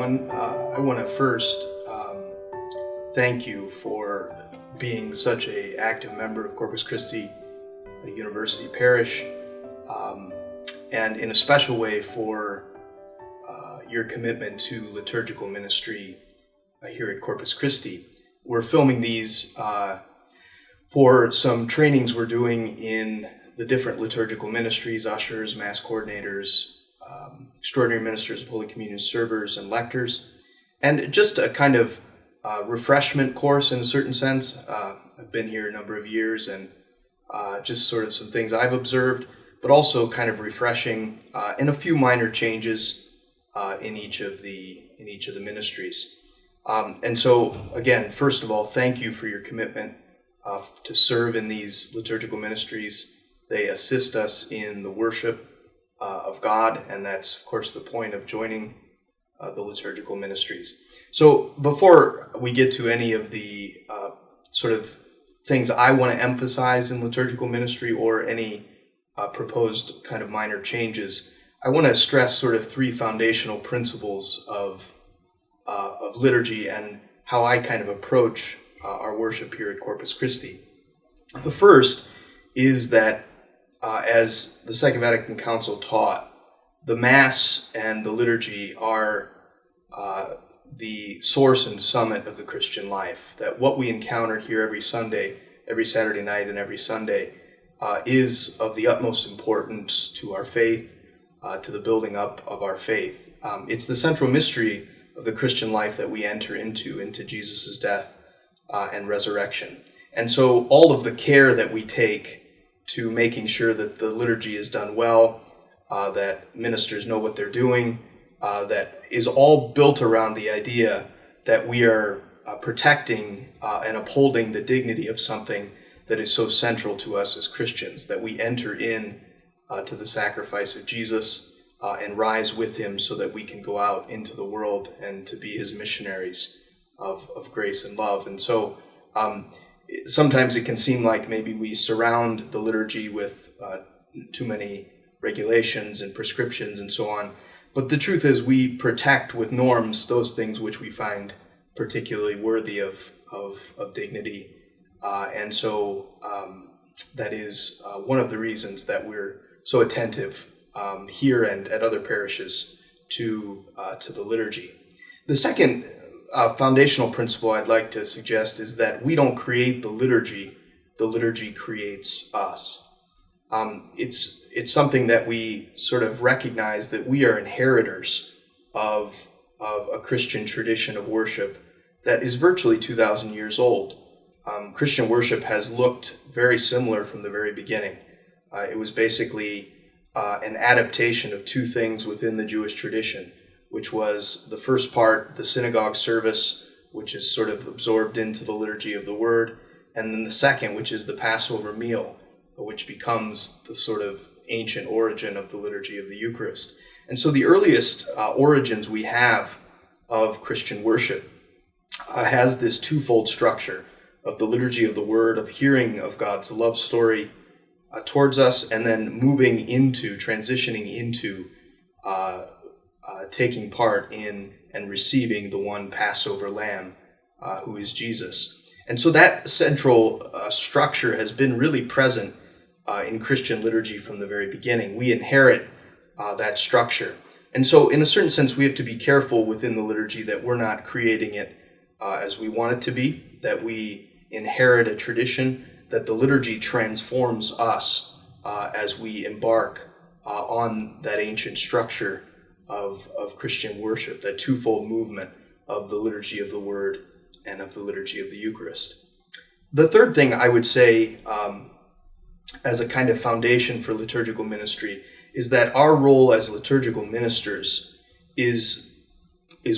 everyone. I want to first thank you for being such an active member of Corpus Christi University Parish, and in a special way for your commitment to liturgical ministry here at Corpus Christi. We're filming these for some trainings we're doing in the different liturgical ministries: ushers, mass coordinators, extraordinary ministers of Holy Communion servers, and lectors, and just a kind of refreshment course in a certain sense. I've been here a number of years, and just sort of some things I've observed, but also kind of refreshing, and a few minor changes in each of the ministries. And so, again, first of all, thank you for your commitment to serve in these liturgical ministries. They assist us in the worship of God, and that's, of course, the point of joining the liturgical ministries. So before we get to any of the sort of things I want to emphasize in liturgical ministry or any proposed kind of minor changes, I want to stress sort of three foundational principles of liturgy and how I kind of approach our worship here at Corpus Christi. The first is that as the Second Vatican Council taught, the Mass and the liturgy are the source and summit of the Christian life. That what we encounter here every Sunday, every Saturday night and every Sunday is of the utmost importance to our faith, to the building up of our faith. It's the central mystery of the Christian life that we enter into Jesus' death and resurrection. And so all of the care that we take to making sure that the liturgy is done well, that ministers know what they're doing, that is all built around the idea that we are protecting and upholding the dignity of something that is so central to us as Christians, that we enter in to the sacrifice of Jesus and rise with him so that we can go out into the world and to be his missionaries of grace and love. And so sometimes it can seem like maybe we surround the liturgy with too many regulations and prescriptions and so on. But the truth is we protect with norms those things which we find particularly worthy of dignity. And so that is one of the reasons that we're so attentive here and at other parishes to the liturgy. The second foundational principle I'd like to suggest is that we don't create the liturgy creates us. It's something that we sort of recognize that we are inheritors of a Christian tradition of worship that is virtually 2,000 years old. Christian worship has looked very similar from the very beginning. It was basically an adaptation of two things within the Jewish tradition, which was the first part, the synagogue service, which is sort of absorbed into the liturgy of the Word, and then the second, which is the Passover meal, which becomes the sort of ancient origin of the liturgy of the Eucharist. And so the earliest origins we have of Christian worship has this twofold structure of the liturgy of the Word, of hearing of God's love story towards us, and then transitioning into taking part in and receiving the one Passover lamb who is Jesus. And so that central structure has been really present in Christian liturgy from the very beginning. We inherit that structure. And so in a certain sense, we have to be careful within the liturgy that we're not creating it as we want it to be, that we inherit a tradition, that the liturgy transforms us as we embark on that ancient structure of Christian worship, that twofold movement of the liturgy of the Word and of the liturgy of the Eucharist. The third thing I would say as a kind of foundation for liturgical ministry is that our role as liturgical ministers is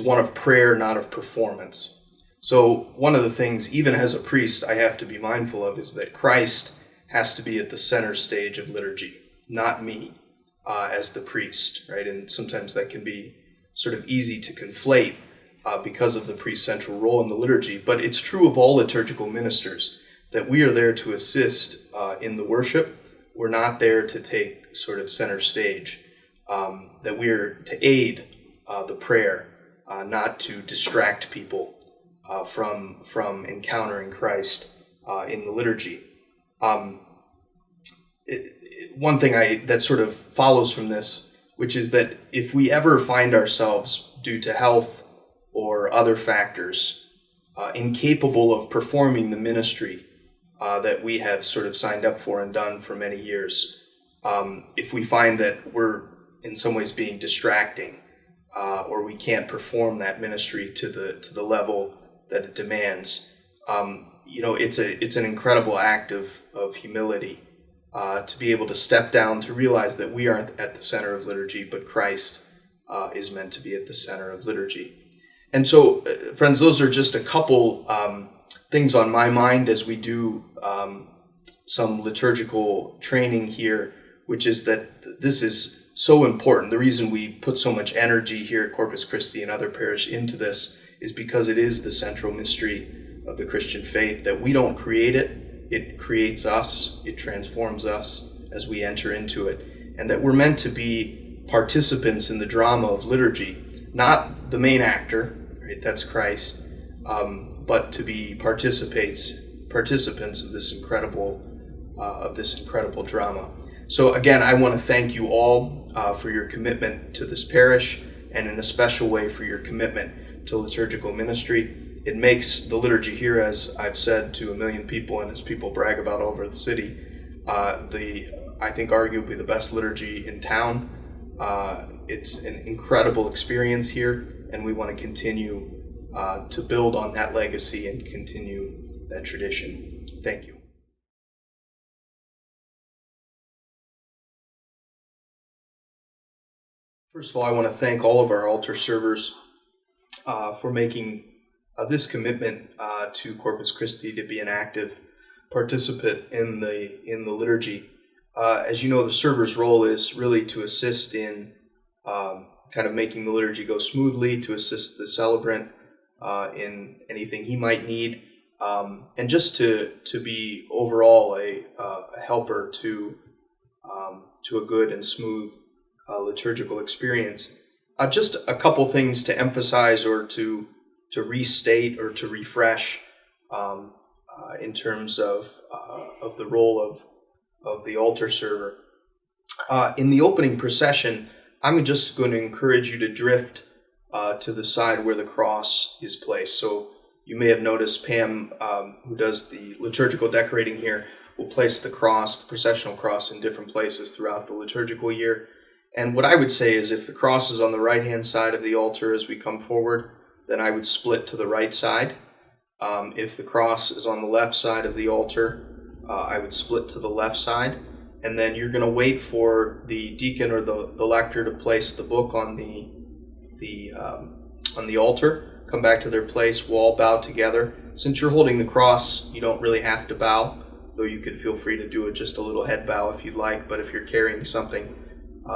one of prayer, not of performance. So one of the things, even as a priest, I have to be mindful of is that Christ has to be at the center stage of liturgy, not me as the priest, right? And sometimes that can be sort of easy to conflate because of the priest's central role in the liturgy. But it's true of all liturgical ministers that we are there to assist in the worship. We're not there to take sort of center stage, that we are to aid the prayer not to distract people from encountering Christ in the liturgy. One thing that sort of follows from this, which is that if we ever find ourselves, due to health or other factors, incapable of performing the ministry that we have sort of signed up for and done for many years, if we find that we're in some ways being distracting, or we can't perform that ministry to the level that it demands, it's an incredible act of humility to be able to step down, to realize that we aren't at the center of liturgy, but Christ is meant to be at the center of liturgy. And so, friends, those are just a couple things on my mind as we do some liturgical training here, which is that this is so important. The reason we put so much energy here at Corpus Christi and other parish into this is because it is the central mystery of the Christian faith, that we don't create it, it creates us, it transforms us as we enter into it, and that we're meant to be participants in the drama of liturgy, not the main actor, right? That's Christ, but to be participants of this incredible drama. So again, I want to thank you all for your commitment to this parish, and in a special way for your commitment to liturgical ministry. It makes the liturgy here, as I've said to a million people and as people brag about all over the city, I think arguably the best liturgy in town. It's an incredible experience here, and we want to continue to build on that legacy and continue that tradition. Thank you. First of all, I want to thank all of our altar servers for making this commitment to Corpus Christi to be an active participant in the liturgy. As you know, the server's role is really to assist in kind of making the liturgy go smoothly, to assist the celebrant in anything he might need, and just to be overall a helper to a good and smooth liturgical experience. Just a couple things to emphasize or to restate or to refresh in terms of the role of the altar server. In the opening procession, I'm just going to encourage you to drift to the side where the cross is placed. So you may have noticed Pam, who does the liturgical decorating here, will place the cross, the processional cross, in different places throughout the liturgical year. And what I would say is, if the cross is on the right-hand side of the altar as we come forward, then I would split to the right side. If the cross is on the left side of the altar, I would split to the left side. And then you're going to wait for the deacon or the lector to place the book on the altar, come back to their place, we'll all bow together. Since you're holding the cross, you don't really have to bow, though you could feel free to do it just a little head bow if you'd like, but if you're carrying something,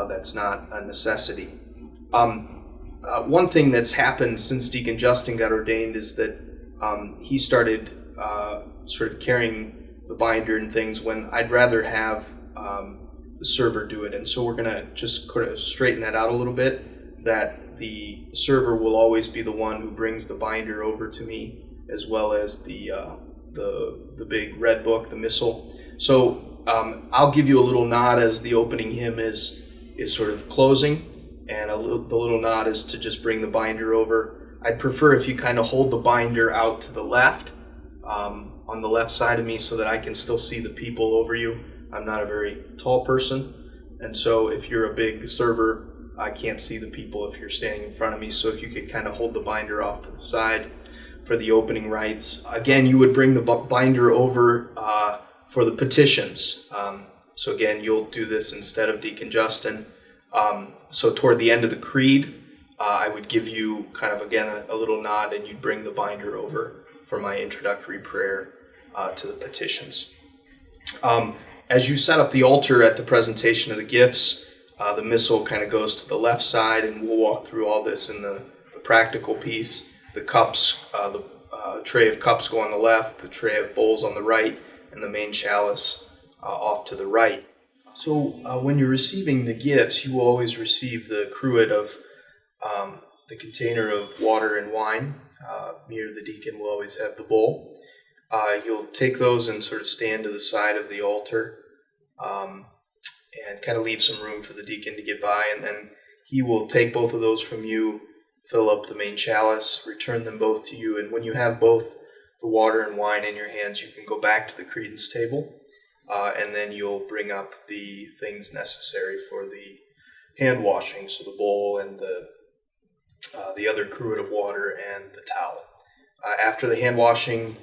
that's not a necessity. One thing that's happened since Deacon Justin got ordained is that he started sort of carrying the binder and things when I'd rather have the server do it. And so we're going to just sort of straighten that out a little bit, that the server will always be the one who brings the binder over to me, as well as the big red book, the missal. So I'll give you a little nod as the opening hymn is sort of closing, and the little nod is to just bring the binder over. I'd prefer if you kind of hold the binder out to the left, on the left side of me, so that I can still see the people over you. I'm not a very tall person, and so if you're a big server, I can't see the people if you're standing in front of me. So if you could kind of hold the binder off to the side for the opening rites. Again, you would bring the binder over for the petitions. So again, you'll do this instead of Deacon Justin. So toward the end of the creed, I would give you kind of, again, a little nod, and you'd bring the binder over for my introductory prayer to the petitions. As you set up the altar at the presentation of the gifts, the missal kind of goes to the left side, and we'll walk through all this in the practical piece. The cups, the tray of cups go on the left, the tray of bowls on the right, and the main chalice off to the right. So when you're receiving the gifts, you will always receive the cruet of the container of water and wine. Near the deacon will always have the bowl. You'll take those and sort of stand to the side of the altar and kind of leave some room for the deacon to get by, and then he will take both of those from you, fill up the main chalice, return them both to you, and when you have both the water and wine in your hands, you can go back to the credence table, and then you'll bring up the things necessary for the hand washing, so the bowl and the other cruet of water and the towel. After the hand washing,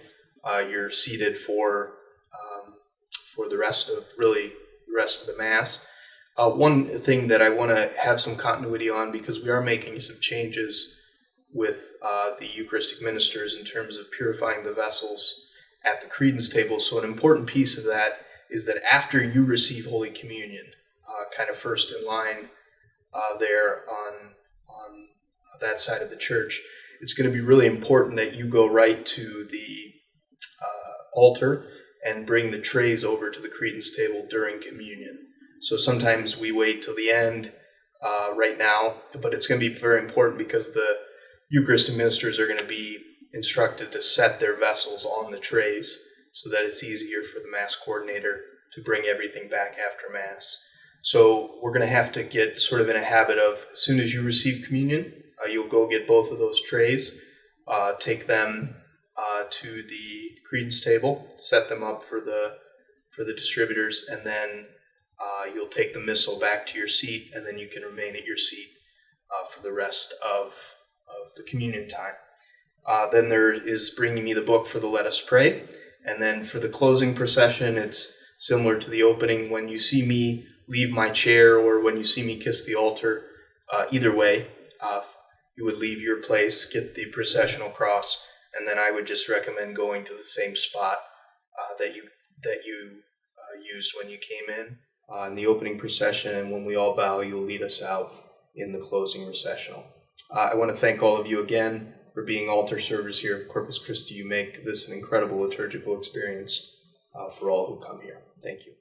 you're seated for the rest of the Mass. One thing that I want to have some continuity on, because we are making some changes with the Eucharistic ministers in terms of purifying the vessels at the credence table. So an important piece of that is that after you receive Holy Communion, kind of first in line there on that side of the church, it's going to be really important that you go right to the altar and bring the trays over to the credence table during communion. So sometimes we wait till the end right now, but it's going to be very important because the Eucharistic ministers are going to be instructed to set their vessels on the trays so that it's easier for the Mass coordinator to bring everything back after Mass. So we're going to have to get sort of in a habit of, as soon as you receive communion, you'll go get both of those trays, take them to the credence table, set them up for the distributors, and then you'll take the missal back to your seat, and then you can remain at your seat for the rest of the communion time. Then there is bringing me the book for the Let Us Pray, and then for the closing procession, it's similar to the opening. When you see me leave my chair or when you see me kiss the altar, either way, you would leave your place, get the processional cross, and then I would just recommend going to the same spot that you used when you came in the opening procession, and when we all bow, you'll lead us out in the closing recessional. I want to thank all of you again for being altar servers here at Corpus Christi. You make this an incredible liturgical experience for all who come here. Thank you.